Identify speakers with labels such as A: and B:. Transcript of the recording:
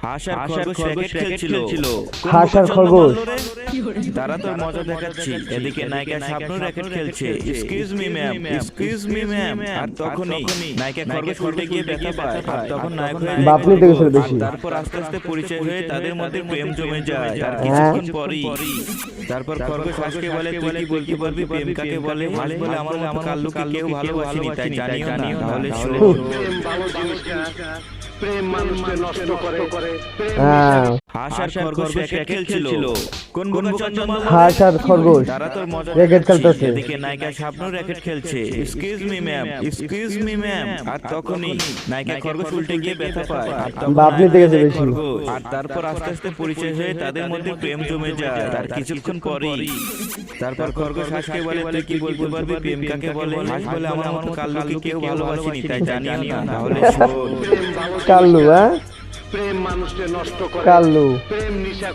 A: হাঁস আর খরগোশ র্যাকেট খেলছিল।
B: হাঁস আর খরগোশ।
A: তারা তোর মজা দেখাচ্ছি, এদিকে নায়িকা শাবনূর র্যাকেট খেলছে। Excuse me ma'am, excuse me ma'am. আর তখনই নায়িকা খরগোশ উল্টে গিয়ে ব্যথা পায়, আর তখন নায়ক হয়ে যায়
B: বাপনি তো গেছিল বেশি।
A: তারপর আস্তে আস্তে পরিচয় হয়ে তাদের মধ্যে প্রেম জমে যায়। আর কিছুক্ষণ পরই তারপর খরগোশ হাঁসকে বলে, তুই কি বলতে পারবি প্রেম কাকে বলে? হাঁস বলে, আমার কাল্লুকে কেউ ভালোবাসেনি, তাই জানিও না। তাহলে শোন।
C: প্রেম মানুষকে নষ্ট করে।
A: হাঁস আর খরগোশ র্যাকেট খেলছিল। কোন বোকা চন্দ্রমাল?
B: হাঁস আর খরগোশ
A: তারা তোর মজা
B: র্যাকেট খেলতেছে।
A: এদিকে নায়িকা শাবনূর র্যাকেট খেলছে। Excuse me ma'am, excuse me ma'am. আর তখনই নায়িকা খরগোশ উল্টে গিয়ে ব্যথা পায়, আর তখন
B: বাপনি তো গেছে বেশি।
A: খরগোশ। আর তারপর আস্তে আস্তে পরিচয় হয়ে তাদের মধ্যে প্রেম জমে যায়। আর কিছুক্ষণ পরই তারপর খরগোশ হাঁসকে বলে, তুই কি বলতে পারবি প্রেম কাকে বলে? হাঁস বলে, আমার কাল্লুকে কেউ ভালোবাসেনি, তাই জানিও না। তাহলে শোন।
B: কাল্লু,
C: প্রেম মানুষকে নষ্ট করে।
B: কাল্লু।
C: প্রেম নিশা